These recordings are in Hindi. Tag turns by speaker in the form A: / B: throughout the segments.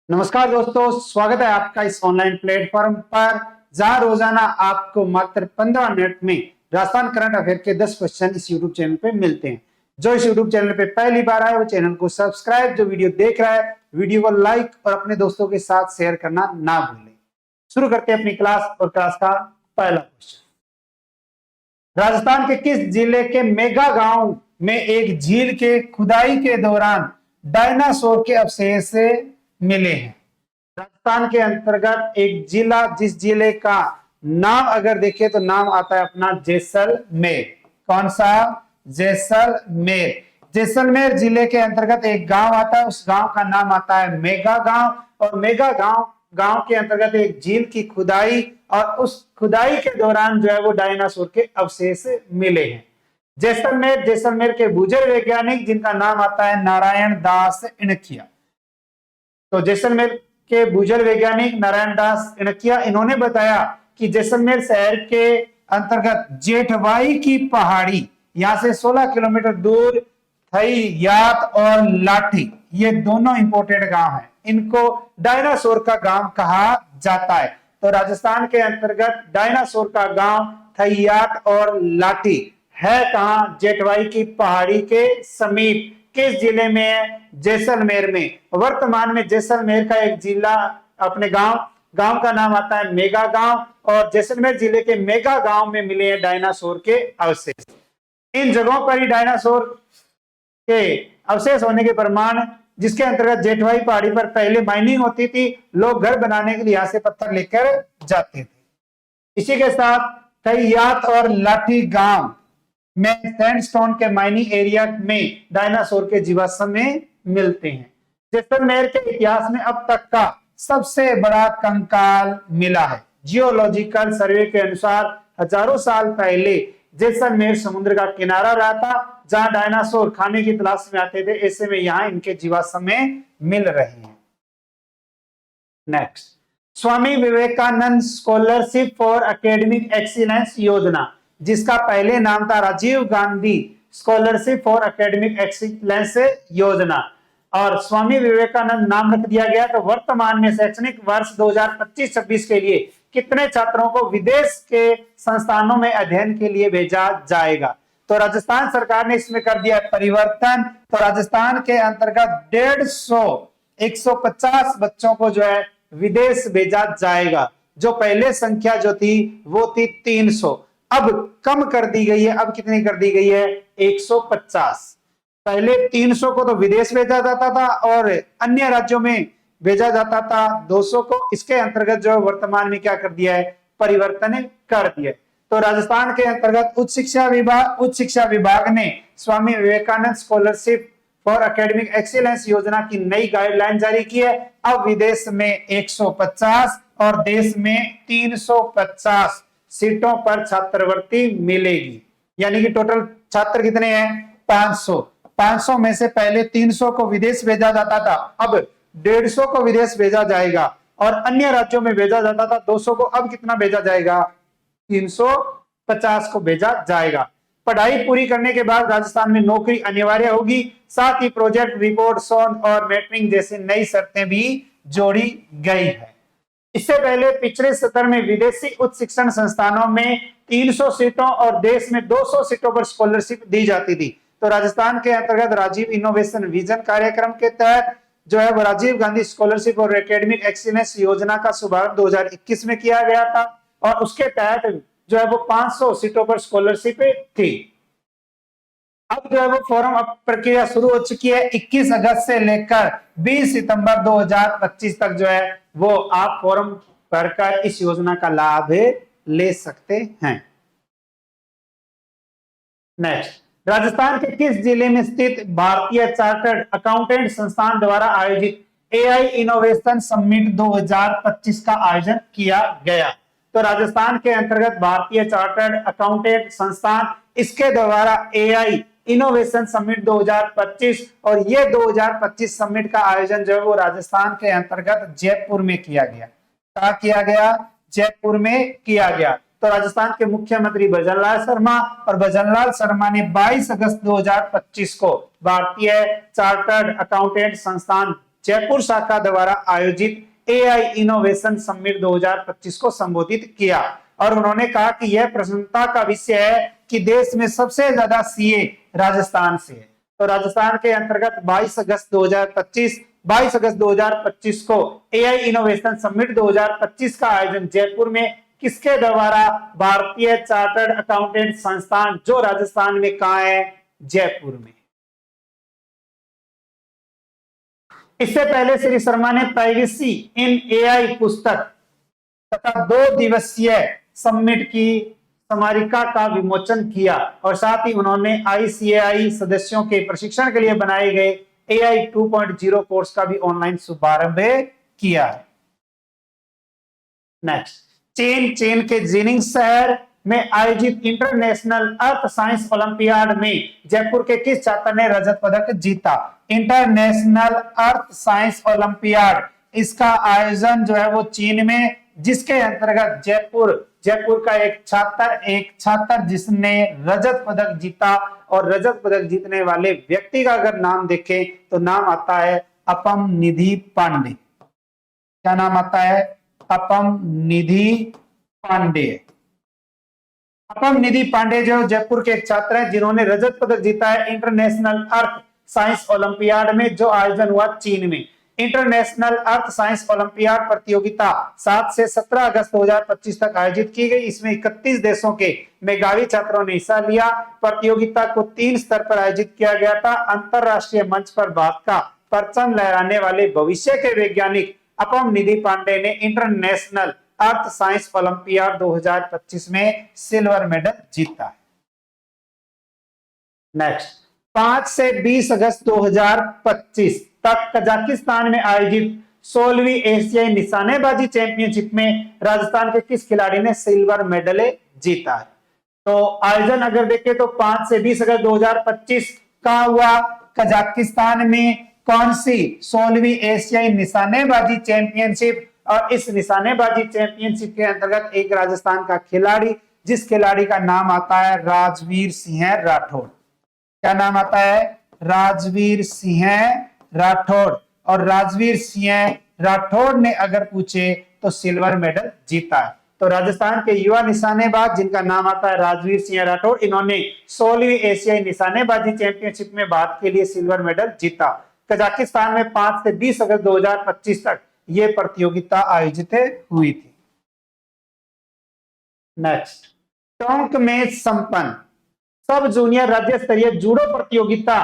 A: नमस्कार दोस्तों, स्वागत है आपका इस ऑनलाइन प्लेटफॉर्म पर जहां रोजाना आपको मात्र 15 मिनट में राजस्थान करंट अफेयर के 10 क्वेश्चन इस यूट्यूब चैनल पे मिलते हैं। जो इस यूट्यूब चैनल पे पहली बार आए वो चैनल को सब्सक्राइब, जो वीडियो देख रहा है वीडियो को लाइक और अपने दोस्तों के साथ शेयर करना ना भूलें। शुरू करते हैं अपनी क्लास और क्लास का पहला क्वेश्चन। राजस्थान के किस जिले के मेगा गांव में एक झील के खुदाई के दौरान डायनासोर के अवशेष मिले हैं? राजस्थान के अंतर्गत एक जिला, जिस जिले का नाम अगर देखें तो नाम आता है अपना जैसलमेर। कौन सा? जैसलमेर। जैसलमेर जिले के अंतर्गत एक गांव आता है, उस गांव का नाम आता है मेगा गांव। और मेगा गांव के अंतर्गत एक झील की खुदाई और उस खुदाई के दौरान जो है वो डायनासोर के अवशेष मिले हैं। जैसलमेर के भूजल वैज्ञानिक जिनका नाम आता है नारायण दास इणखिया। तो जैसलमेर के भूजल वैज्ञानिक नारायण दास इणखिया, इन्होंने बताया कि जैसलमेर शहर के अंतर्गत जेठवाई की पहाड़ी, यहां से 16 किलोमीटर दूर थईयात और लाठी, ये दोनों इंपोर्टेड गांव हैं। इनको डायनासोर का गांव कहा जाता है। तो राजस्थान के अंतर्गत डायनासोर का गांव थईयात और लाठी है कहां? जेठवाई की पहाड़ी के समीप। किस जिले में है? जैसलमेर में। वर्तमान में जैसलमेर का एक जिला, अपने गांव का नाम आता है मेगा गांव, और जैसलमेर जिले के मेगा गांव में मिले हैं डायनासोर के अवशेष। इन जगहों पर ही डायनासोर के अवशेष होने के प्रमाण, जिसके अंतर्गत जेठवाई पहाड़ी पर पहले माइनिंग होती थी, लोग घर बनाने के लिए यहां से पत्थर लेकर जाते थे। इसी के साथ थईयात और लाठी गांव में सैंडस्टोन के माइनिंग एरिया में डायनासोर के जीवाश्म में मिलते हैं। जैसलमेर के इतिहास में अब तक का सबसे बड़ा कंकाल मिला है। जियोलॉजिकल सर्वे के अनुसार हजारों साल पहले जैसलमेर समुद्र का किनारा रहा था, जहां डायनासोर खाने की तलाश में आते थे। ऐसे में यहां इनके जीवाश्म में मिल रहे हैं। Next, Swami Vivekananda scholarship for academic excellence योजना, जिसका पहले नाम था Rajiv Gandhi scholarship for academic excellence योजना, और स्वामी विवेकानंद नाम रख दिया गया। तो वर्तमान में शैक्षणिक वर्ष 2025-26 के लिए कितने छात्रों को विदेश के संस्थानों में अध्ययन के लिए भेजा जाएगा? तो राजस्थान सरकार ने इसमें कर दिया परिवर्तन। तो राजस्थान के अंतर्गत 150 बच्चों को जो है विदेश भेजा जाएगा। जो पहले संख्या जो थी वो थी 300, अब कम कर दी गई है। अब कितनी कर दी गई है? 150। पहले 300 को तो विदेश भेजा जाता था और अन्य राज्यों में भेजा जाता था 200 को। इसके अंतर्गत जो वर्तमान में क्या कर दिया है? परिवर्तन कर दिया। तो राजस्थान के अंतर्गत उच्च शिक्षा विभाग ने Swami Vivekananda scholarship for academic excellence योजना की नई गाइडलाइन जारी की है। अब विदेश में 150 और देश में 350 सीटों पर छात्रवृत्ति मिलेगी। यानी कि टोटल छात्र कितने हैं? 500। 500 में से पहले 300 को विदेश भेजा जाता था, अब 150 को विदेश भेजा जाएगा। और अन्य राज्यों में भेजा जाता था 200 को, अब कितना भेजा जाएगा? 350 को भेजा जाएगा। पढ़ाई पूरी करने के बाद राजस्थान में नौकरी अनिवार्य होगी। साथ ही प्रोजेक्ट रिपोर्ट, सोन और मैट्रिक जैसी नई शर्तें भी जोड़ी गई है। इससे पहले पिछले सत्र में विदेशी उच्च शिक्षण संस्थानों में 300 सीटों और देश में 200 सीटों पर स्कॉलरशिप दी जाती थी। तो राजस्थान के अंतर्गत राजीव इनोवेशन विजन कार्यक्रम के तहत जो है वो राजीव गांधी स्कॉलरशिप और एकेडमिक एक्सीलेंस योजना का शुभारंभ 2021 में किया गया था, और उसके तहत जो है वो 500 सीटों पर स्कॉलरशिप थी। अब जो है वो फॉर्म प्रक्रिया शुरू हो चुकी है। 21 अगस्त से लेकर 20 सितंबर 2025 तक जो है वो आप फॉर्म भरकर इस योजना का लाभ ले सकते हैं। नेक्स्ट, राजस्थान के किस जिले में स्थित भारतीय चार्टर्ड अकाउंटेंट संस्थान द्वारा आयोजित एआई इनोवेशन समिट 2025 का आयोजन किया गया? तो राजस्थान के अंतर्गत भारतीय चार्टर्ड अकाउंटेंट संस्थान, इसके द्वारा एआई इनोवेशन समिट 2025, और ये 2025 समिट का आयोजन जो है वो राजस्थान के अंतर्गत जयपुर में किया गया। कहां किया गया? जयपुर में किया गया। तो राजस्थान के मुख्यमंत्री भजनलाल शर्मा, और भजनलाल शर्मा ने 22 अगस्त 2025 को भारतीय चार्टर्ड अकाउंटेंट संस्थान जयपुर शाखा द्वारा आयोजित एआई इनोवेशन समिट 2025 को संबोधित किया और उन्होंने कहा कि यह प्रसन्नता का विषय है कि देश में सबसे ज्यादा सीए राजस्थान से है। तो राजस्थान के अंतर्गत 22 अगस्त 2025 को एआई इनोवेशन समिट 2025 का आयोजन जयपुर में किसके द्वारा? भारतीय चार्टर्ड अकाउंटेंट संस्थान, जो राजस्थान में कहां है? जयपुर में। इससे पहले श्री शर्मा ने प्राइवेसी इन एआई पुस्तक तथा 2 दिवसीय समिट की स्मारिका का विमोचन किया और साथ ही उन्होंने आईसीएआई सदस्यों के प्रशिक्षण के लिए बनाए गए एआई 2.0 कोर्स का भी ऑनलाइन शुभारंभ किया है। नेक्स्ट, चीन के जिनिंग शहर में आयोजित इंटरनेशनल अर्थ साइंस ओलंपियाड में जयपुर के किस छात्र ने रजत पदक जीता? इंटरनेशनल अर्थ साइंस ओलंपियाड, इसका आयोजन जो है वो चीन में, जिसके अंतर्गत जयपुर का एक छात्र जिसने रजत पदक जीता। और रजत पदक जीतने वाले व्यक्ति का अगर नाम देखें तो नाम आता है अपम निधि पांडे। क्या नाम आता है? अपम निधि पांडे। अपम निधि पांडे जो जयपुर के एक छात्र हैं जिन्होंने रजत पदक जीता है इंटरनेशनल अर्थ साइंस ओलंपियाड में, जो आयोजन हुआ चीन में। इंटरनेशनल अर्थ साइंस ओलंपियाड प्रतियोगिता 7 से 17 अगस्त 2025 तक आयोजित की गई। इसमें 31 देशों के मेधावी छात्रों ने हिस्सा लिया। प्रतियोगिता को 3 स्तर पर आयोजित किया गया था। अंतरराष्ट्रीय मंच पर भारत का परचम लहराने वाले भविष्य के वैज्ञानिक अपम निधि पांडे ने इंटरनेशनल अर्थ साइंस ओलंपियाड 2025 में सिल्वर मेडल जीता है। नेक्स्ट, 5 से 20 अगस्त 2025 तक कजाकिस्तान में आयोजित 16वीं एशियाई निशानेबाजी चैंपियनशिप में राजस्थान के किस खिलाड़ी ने सिल्वर मेडल जीता है? तो आयोजन अगर देखें तो 5 से 20 अगस्त 2025 का हुआ कजाकिस्तान में। कौन सी? 16वीं एशियाई निशानेबाजी चैंपियनशिप। और इस निशानेबाजी चैंपियनशिप के अंतर्गत एक राजस्थान का खिलाड़ी, जिस खिलाड़ी का नाम आता है राजवीर सिंह राठौड़। क्या नाम आता है? राजवीर सिंह राठौड़। और राजवीर सिंह राठौड़ ने अगर पूछे तो सिल्वर मेडल जीता है। तो राजस्थान के युवा निशानेबाज जिनका नाम आता है राजवीर सिंह राठौड़, इन्होंने 16वीं एशियाई निशानेबाजी चैंपियनशिप में भारत के लिए सिल्वर मेडल जीता। कजाकिस्तान में 5 से 20 अगस्त 2025 तक यह प्रतियोगिता आयोजित हुई थी। नेक्स्ट, टोंक में संपन्न सब जूनियर राज्य स्तरीय जूडो प्रतियोगिता।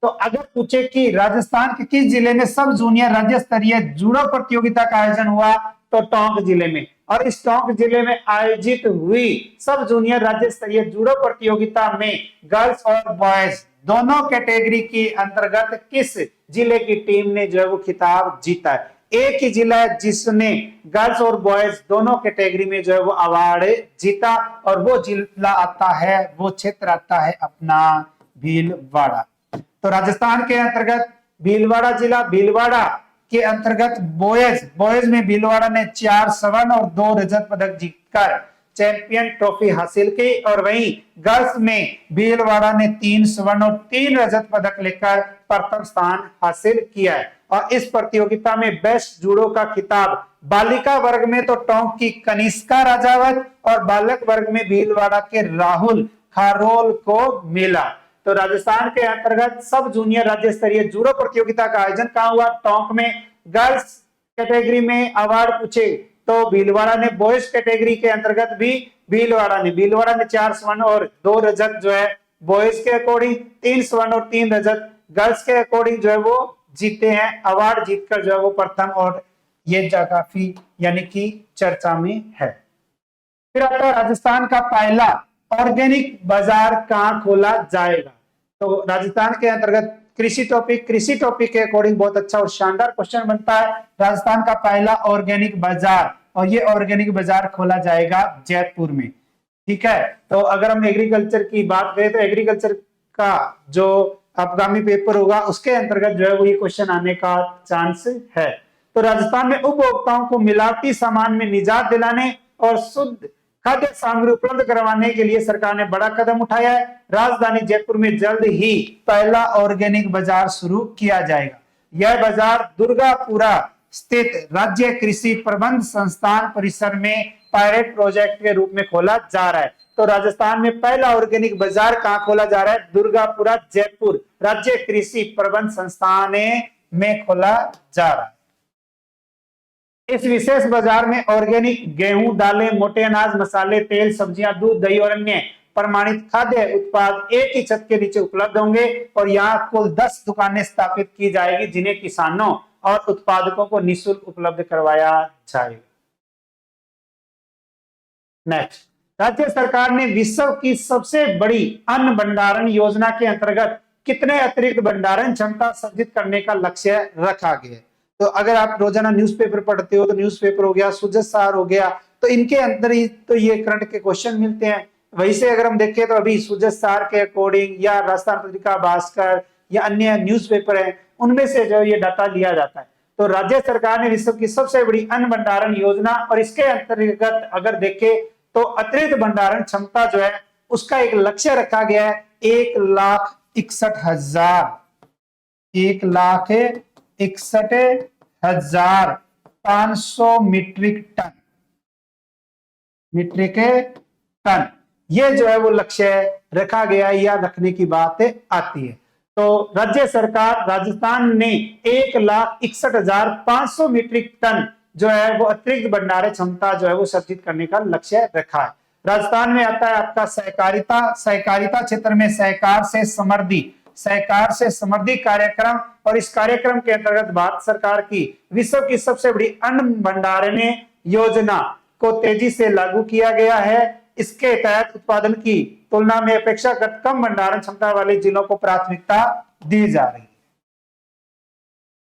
A: तो अगर पूछे कि राजस्थान के किस जिले में सब जूनियर राज्य स्तरीय जूडो प्रतियोगिता का आयोजन हुआ, तो टोंक जिले में। और इस टोंक जिले में आयोजित हुई सब जूनियर राज्य स्तरीय जूडो प्रतियोगिता में गर्ल्स और बॉयज दोनों कैटेगरी के अंतर्गत किस जिले की टीम ने जो है वो खिताब जीता है? एक ही जिला है जिसने गर्ल्स और बॉयज दोनों कैटेगरी में जो है वो अवार्ड जीता, और वो जिला आता है, वो क्षेत्र आता है अपना भीलवाड़ा। तो राजस्थान के अंतर्गत भीलवाड़ा जिला, भीलवाड़ा के अंतर्गत बॉयज में भीलवाड़ा ने 4 स्वर्ण और 2 रजत पदक जीतकर चैंपियन ट्रॉफी हासिल की। और वहीं गर्ल्स में भीलवाड़ा ने 3 स्वर्ण और 3 रजत पदक लेकर प्रथम स्थान हासिल किया है। और इस प्रतियोगिता में बेस्ट जूडो का खिताब बालिका वर्ग में तो टोंक की कनिष्का राजावत और बालक वर्ग में भीलवाड़ा के राहुल खारोल को मिला। तो राजस्थान के अंतर्गत सब जूनियर राज्य स्तरीय जूडो प्रतियोगिता का आयोजन कहां हुआ? टोंक में। गर्ल्स कैटेगरी में अवार्ड पूछे तो भीलवाड़ा ने, बॉयज कैटेगरी के अंतर्गत भी भीलवाड़ा ने 4 स्वर्ण और 2 रजत जो है बॉयज के अकॉर्डिंग, 3 स्वर्ण और 3 रजत गर्ल्स के अकॉर्डिंग जो है वो जीते हैं, अवार्ड जीतकर जो है वो प्रथम। और ये काफी यानी कि चर्चा में है। फिर आता है राजस्थान का पहला ऑर्गेनिक बाजार कहां खोला जाएगा? तो राजस्थान के अंतर्गत कृषि टॉपिक के अकॉर्डिंग बहुत अच्छा और शानदार क्वेश्चन बनता है। राजस्थान का पहला ऑर्गेनिक बाजार, और ये ऑर्गेनिक बाजार खोला जाएगा जयपुर में। ठीक है, तो अगर हम एग्रीकल्चर की बात करें तो एग्रीकल्चर का जो आगामी पेपर होगा उसके अंतर्गत जो है वो ये क्वेश्चन आने का चांस है। तो राजस्थान में उपभोक्ताओं को मिलावटी सामान में निजात दिलाने और शुद्ध खाद्य सामग्री उपलब्ध करवाने के लिए सरकार ने बड़ा कदम उठाया है। राजधानी जयपुर में जल्द ही पहला ऑर्गेनिक बाजार शुरू किया जाएगा। यह बाजार दुर्गापुरा स्थित राज्य कृषि प्रबंध संस्थान परिसर में पायलट प्रोजेक्ट के रूप में खोला जा रहा है। तो राजस्थान में पहला ऑर्गेनिक बाजार कहां खोला जा रहा है? दुर्गापुरा जयपुर राज्य कृषि प्रबंध संस्थान में खोला जा रहा है। इस विशेष बाजार में ऑर्गेनिक गेहूं, दालें, मोटे अनाज, मसाले, तेल, सब्जियां, दूध, दही और अन्य प्रमाणित खाद्य उत्पाद एक ही छत के नीचे उपलब्ध होंगे और यहाँ कुल 10 दुकानें स्थापित की जाएगी जिन्हें किसानों और उत्पादकों को निःशुल्क उपलब्ध करवाया जाएगा। नेक्स्ट, राज्य सरकार ने विश्व की सबसे बड़ी अन्न भंडारण योजना के अंतर्गत कितने अतिरिक्त भंडारण क्षमता सृजित करने का लक्ष्य रखा गया है? तो अगर आप रोजाना न्यूज़पेपर पढ़ते हो तो न्यूज़पेपर हो गया, सुजत सार हो गया, तो इनके अंदर ही तो ये करंट के क्वेश्चन मिलते हैं। वहीं से अगर हम देखें तो अभी सुजत सार के अकॉर्डिंग या राजस्थान पत्रिका, भास्कर या अन्य न्यूज़पेपर है उनमें से जो ये डाटा लिया जाता है। तो राज्य सरकार ने विश्व की सबसे बड़ी अन्न भंडारण योजना और इसके अंतर्गत अगर देखें तो अतिरिक्त भंडारण क्षमता जो है उसका एक लक्ष्य रखा गया है 1,61,500 मीट्रिक टन। ये जो है वो लक्ष्य रखा गया है या रखने की बात आती है। तो राज्य सरकार राजस्थान ने 1,61,500 मीट्रिक टन जो है वो अतिरिक्त भंडारण क्षमता जो है वो सृजित करने का लक्ष्य रखा है। राजस्थान में आता है आपका सहकारिता क्षेत्र में सहकार से समृद्धि कार्यक्रम, और इस कार्यक्रम के अंतर्गत भारत सरकार की विश्व की सबसे बड़ी अन्न भंडारण योजना को तेजी से लागू किया गया है। इसके तहत उत्पादन की तुलना में अपेक्षाकृत कम भंडारण क्षमता वाले जिलों को प्राथमिकता दी जा रही है।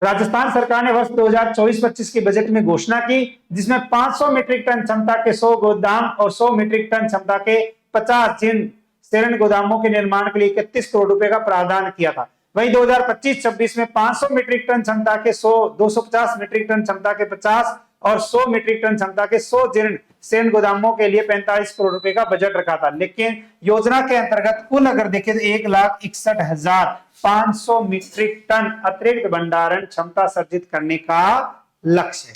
A: राजस्थान सरकार ने वर्ष 2024-25 के बजट में घोषणा की जिसमें 500 मीट्रिक टन क्षमता के 100 गोदाम और 100 मीट्रिक टन क्षमता के 50 जिन शरण गोदामों के निर्माण के लिए 31 करोड़ रुपए का प्रावधान किया था। वहीं 2025-26 में 500 मीट्रिक टन क्षमता के 100, 250 मीट्रिक टन क्षमता के 50 और 100 मीट्रिक टन क्षमता के 100 जीर्ण शरण गोदामों के लिए 45 करोड़ रुपए का बजट रखा था। लेकिन योजना के अंतर्गत कुल अगर देखें तो 1,61,500 मीट्रिक टन अतिरिक्त भंडारण क्षमता सृजित करने का लक्ष्य है।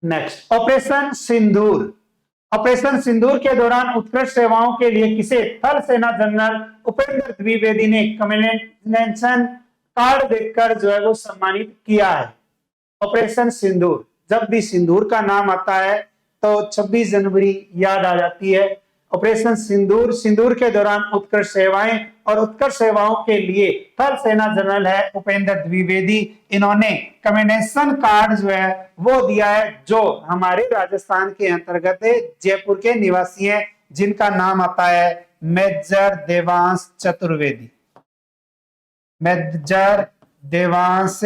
A: नेक्स्ट, ऑपरेशन सिंदूर के दौरान उत्कृष्ट सेवाओं के लिए किसे थल सेना जनरल उपेंद्र द्विवेदी ने कमेंडेशन कार्ड देकर जो है वो सम्मानित किया है। ऑपरेशन सिंदूर, जब भी सिंदूर का नाम आता है तो 26 जनवरी याद आ जाती है। ऑपरेशन सिंदूर के दौरान उत्कृष्ट सेवाएं और उत्कृष्ट सेवाओं के लिए थल सेना जनरल है उपेंद्र द्विवेदी। इन्होंने कमेंडेशन कार्ड जो है वो दिया है जो हमारे राजस्थान के अंतर्गत जयपुर के निवासी हैं जिनका नाम आता है मेजर देवांश चतुर्वेदी। मेजर देवांश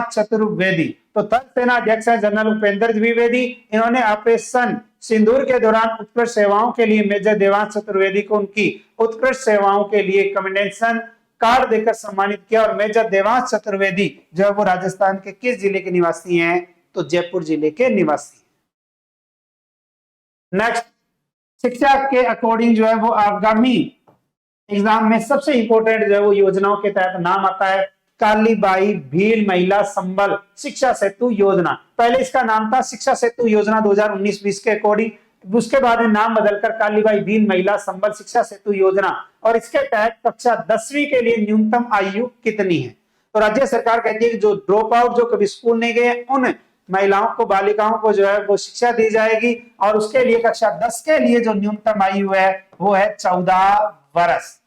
A: चतुर्वेदी। तो थल सेना अध्यक्ष है जनरल उपेंद्र द्विवेदी। इन्होंने ऑपरेशन सिंदूर के दौरान उत्कृष्ट सेवाओं के लिए मेजर देवांश चतुर्वेदी को उनकी उत्कृष्ट सेवाओं के लिए कमेंडेशन कार्ड देकर सम्मानित किया। और मेजर देवांश चतुर्वेदी जो है वो राजस्थान के किस जिले के निवासी हैं? तो जयपुर जिले के निवासी। नेक्स्ट, शिक्षा के अकॉर्डिंग जो है वो आगामी एग्जाम में सबसे इंपॉर्टेंट जो है वो योजनाओं के तहत नाम आता है कालीबाई भील महिला संबल शिक्षा सेतु योजना। पहले इसका नाम था शिक्षा सेतु योजना 2019-20 के अकॉर्डिंग, उसके बाद नाम बदलकर कालीबाई भील महिला संबल शिक्षा सेतु योजना। और इसके तहत कक्षा 10वीं के लिए न्यूनतम आयु कितनी है? तो राज्य सरकार कहती है कि जो ड्रॉप आउट, जो कभी स्कूल नहीं गए, उन महिलाओं को, बालिकाओं को जो है वो शिक्षा दी जाएगी। और उसके लिए कक्षा 10 के लिए जो न्यूनतम आयु है वो है 14 वर्ष।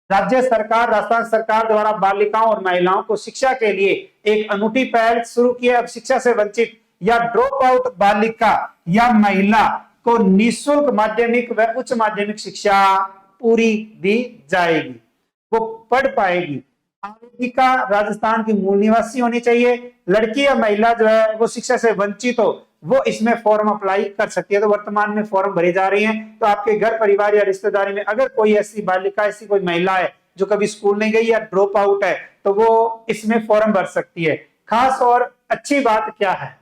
A: राज्य सरकार, राजस्थान सरकार द्वारा बालिकाओं और महिलाओं को शिक्षा के लिए एक अनूठी पहल शुरू की है। अब शिक्षा से वंचित या ड्रॉप आउट बालिका या महिला को निःशुल्क माध्यमिक व उच्च माध्यमिक शिक्षा पूरी दी जाएगी, वो पढ़ पाएगी। आवेदिका राजस्थान की मूल निवासी होनी चाहिए। लड़की या महिला जो है वो शिक्षा से वंचित हो वो इसमें फॉर्म अप्लाई कर सकती है। तो वर्तमान में फॉर्म भरे जा रही हैं। तो आपके घर परिवार या रिश्तेदारी में अगर कोई ऐसी बालिका, ऐसी कोई महिला है जो कभी स्कूल नहीं गई या ड्रॉप आउट है तो वो इसमें फॉर्म भर सकती है। खास और अच्छी बात क्या है?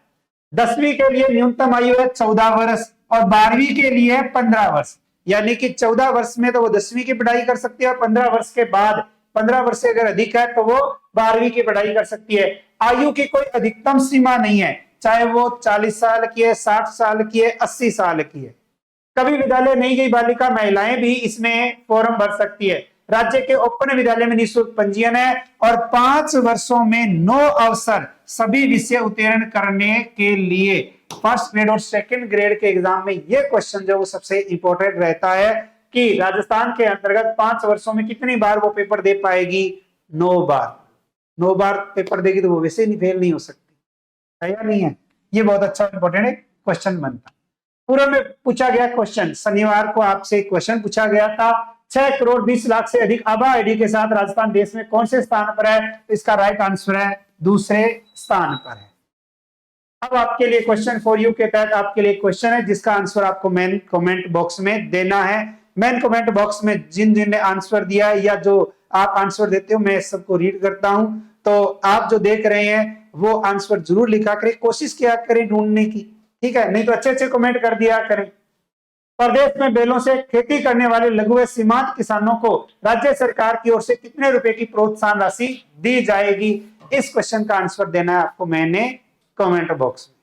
A: 10वीं के लिए न्यूनतम आयु है 14 वर्ष और 12वीं के लिए 15 वर्ष। यानी कि 14 वर्ष में तो वो 10वीं की पढ़ाई कर सकती है, और 15 वर्ष के बाद, 15 वर्ष से अगर अधिक है तो वो 12वीं की पढ़ाई कर सकती है। आयु की कोई अधिकतम सीमा नहीं है, चाहे वो 40 साल की है, 60 साल की है, 80 साल की है। कभी विद्यालय नहीं गई बालिका महिलाएं भी इसमें फॉर्म भर सकती है। राज्य के ओपन विद्यालय में निःशुल्क पंजीयन है, और 5 वर्षों में 9 अवसर सभी विषय उत्तीर्ण करने के लिए। फर्स्ट ग्रेड और सेकंड ग्रेड के एग्जाम में यह क्वेश्चन जो वो सबसे इंपॉर्टेंट रहता है कि राजस्थान के अंतर्गत 5 वर्षों में कितनी बार वो पेपर दे पाएगी? 9 बार। 9 बार पेपर देगी तो वो वैसे नहीं फेल नहीं हो सकती, है या नहीं है? ये बहुत अच्छा इंपॉर्टेंट क्वेश्चन बनता। पूर्व में पूछा गया क्वेश्चन, शनिवार को आपसे क्वेश्चन पूछा गया था, 6 करोड़ 20 लाख से अधिक आबादी के साथ राजस्थान देश में कौन से स्थान पर है? तो इसका राइट आंसर है दूसरे स्थान पर है। अब आपके लिए क्वेश्चन फॉर यू के तहत आपके लिए क्वेश्चन है जिसका आंसर आपको मेन कमेंट बॉक्स में देना है। मेन कमेंट बॉक्स में जिन जिन ने आंसर दिया है या जो आप आंसर देते हो मैं सबको रीड करता हूं, तो आप जो देख रहे हैं वो आंसर जरूर लिखा करें, कोशिश किया करें ढूंढने की, ठीक है? नहीं तो अच्छे अच्छे कमेंट कर दिया करें। प्रदेश में बैलों से खेती करने वाले लघु व सीमांत किसानों को राज्य सरकार की ओर से कितने रुपए की प्रोत्साहन राशि दी जाएगी? इस क्वेश्चन का आंसर देना है आपको मैंने कमेंट बॉक्स में।